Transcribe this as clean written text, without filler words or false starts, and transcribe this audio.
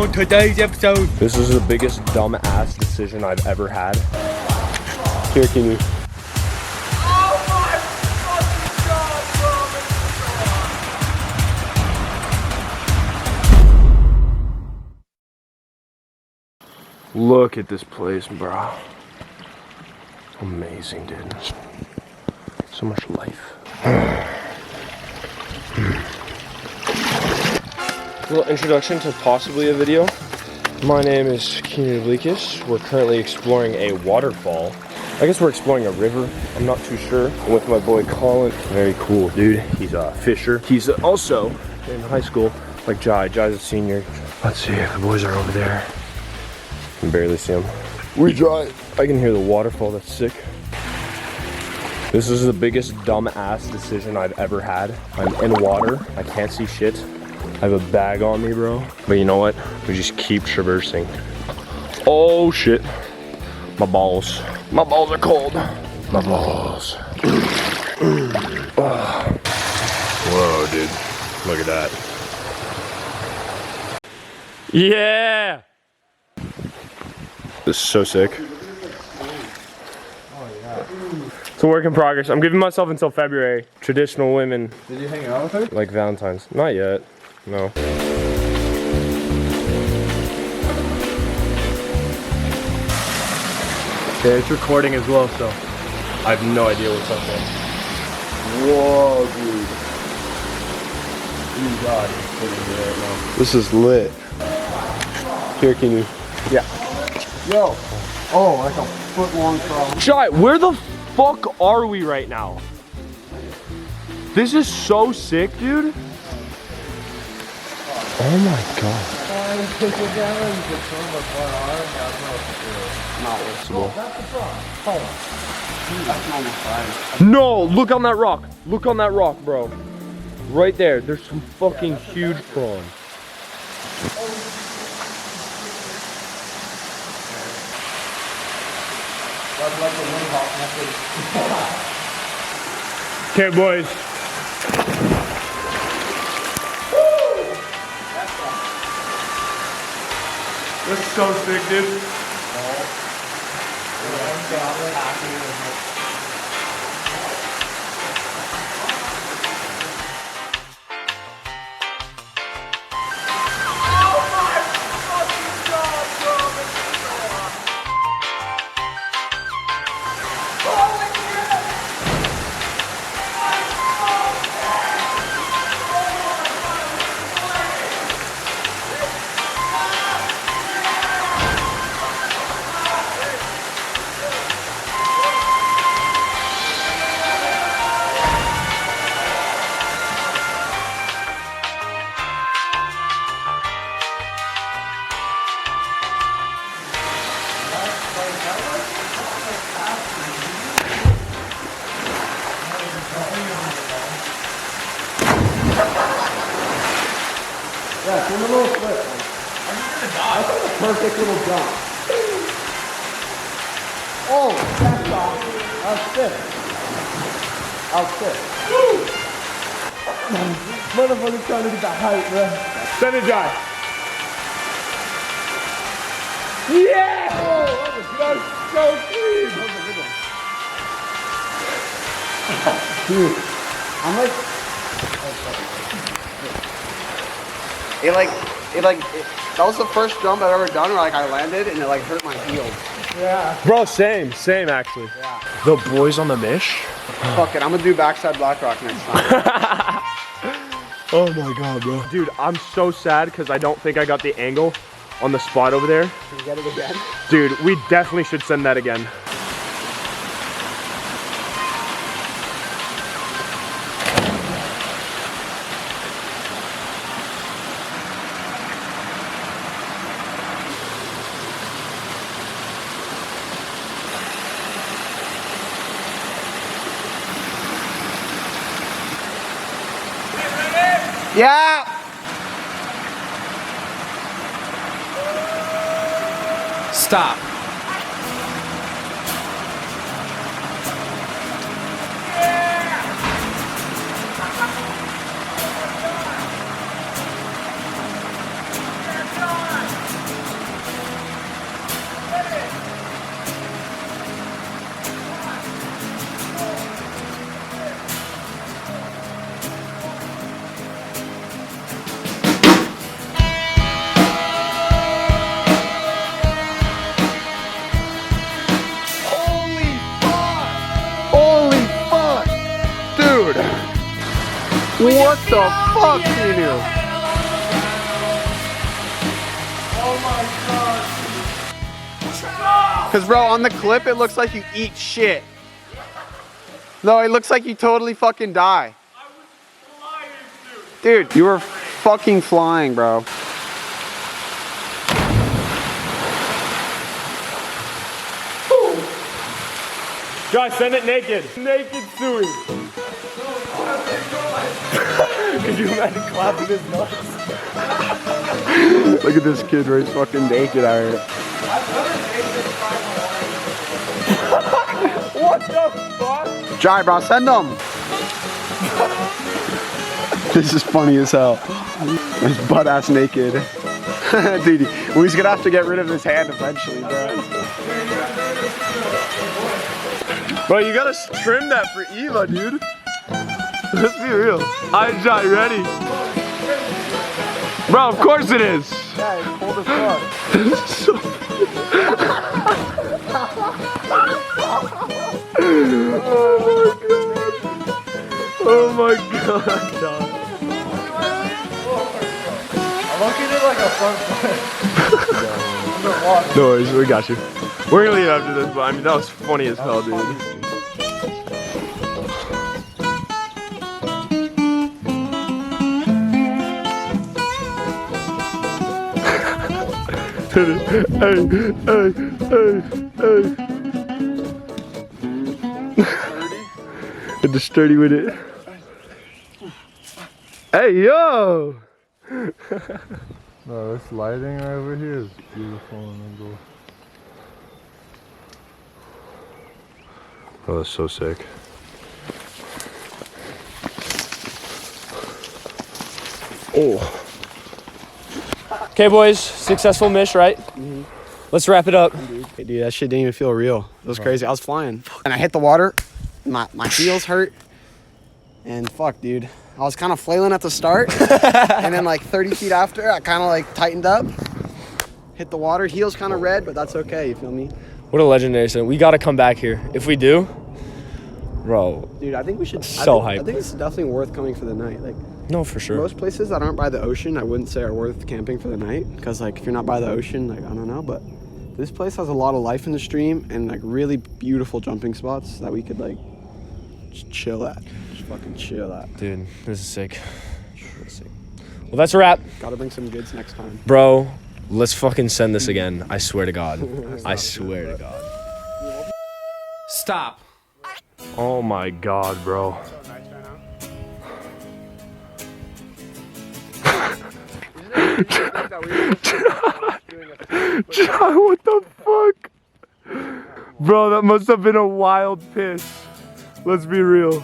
on today's episode. This is the biggest dumb-ass decision I've ever had. Here, can you? Oh my fucking god, bro. Look at this place, bro. Amazing, dude. So much life. A little introduction to possibly a video. My name is Keenan Bleakus. We're currently exploring a waterfall. I guess we're exploring a river. I'm not too sure. I'm with my boy Collin. Very cool dude. He's a fisher. He's also in high school, like Jai. Jai's a senior. Let's see if the boys are over there. I can barely see them. We dry. I can hear the waterfall. That's sick. This is the biggest dumb-ass decision I've ever had. I'm in water. I can't see shit. I have a bag on me, bro. But you know what? We just keep traversing. Oh shit. My balls. My balls are cold. My balls. Whoa, dude. Look at that. Yeah! This is so sick. It's a work in progress. I'm giving myself until February. Traditional women. Did you hang out with her? Like Valentine's. Not yet. No. Yeah, it's recording as well, so. I have no idea what's up there. Whoa, dude. Oh God, it's putting me right now. This is lit. Here, can you? Yeah. Yo. Oh, like a foot long frog. Jai, where the fuck are we right now? This is so sick, dude. Oh my god. No, look on that rock. Look on that rock, bro. Right there. There's some fucking huge prawn. Okay, boys. This is so sick, dude. Yeah, it's a little flip. I'm just gonna die. That's like a perfect little jump. Oh, that's awesome. That was sick. That was sick. Motherfucker's trying to get the height, bro. Send it, Jai. Yeah! Oh, that's so clean. Dude, I'm like... that was the first jump I've ever done where like I landed and it like hurt my heels. Yeah. Bro, same actually. Yeah. The boys on the Mish. Fuck it, I'm gonna do backside black rock next time. Oh my god, bro. Dude, I'm so sad because I don't think I got the angle on the spot over there. Can you get it again? Dude, we definitely should send that again. Yeah! Stop. What the fuck, Keanu? Oh my god. Cause bro, on the clip it looks like you eat shit. No, it looks like you totally fucking die. I was flying, dude. Dude, you were fucking flying, bro. Guys, send it naked. Naked suey. Could you imagine clapping his nuts? Look at this kid right fucking naked out here. What the fuck? Jai, bro, send them. This is funny as hell. He's butt ass naked. Dude, well, he's gonna have to get rid of his hand eventually, bro. Bro, you gotta trim that for Eva, dude. Let's be real. Alright, Jai, ready? Bro, of course it is. Yeah, it's cold as fuck. This is so Oh my god, John. I'm looking at it like a front foot. No worries, we got you. We're gonna leave after this, but I mean, that was funny as hell, dude. Hey. Get the sturdy with it. Hey, yo! No, this lighting right over here is beautiful and go. Oh, that's so sick. Oh. Okay, boys, successful mish, right? Mm-hmm. Let's wrap it up. Hey, dude, that shit didn't even feel real. It was crazy. I was flying. And I hit the water. My heels hurt. And fuck, dude. I was kind of flailing at the start. And then like 30 feet after, I kind of like tightened up. Hit the water. Heels kind of red, but that's okay. You feel me? What a legendary set. We gotta come back here. If we do, bro. Dude, I think we should. So I hype. think it's definitely worth coming for the night. Like, No, for sure. most places that aren't by the ocean, I wouldn't say are worth camping for the night. Because like, if you're not by the ocean, like, I don't know. But this place has a lot of life in the stream and like really beautiful jumping spots that we could like just chill at. Just fucking chill at. Dude, this is sick. Well, that's a wrap. Gotta bring some goods next time. Bro, let's fucking send this again. I swear to God. I swear to God. Stop. Oh my God, bro. John, what the fuck? Bro, that must have been a wild piss. Let's be real.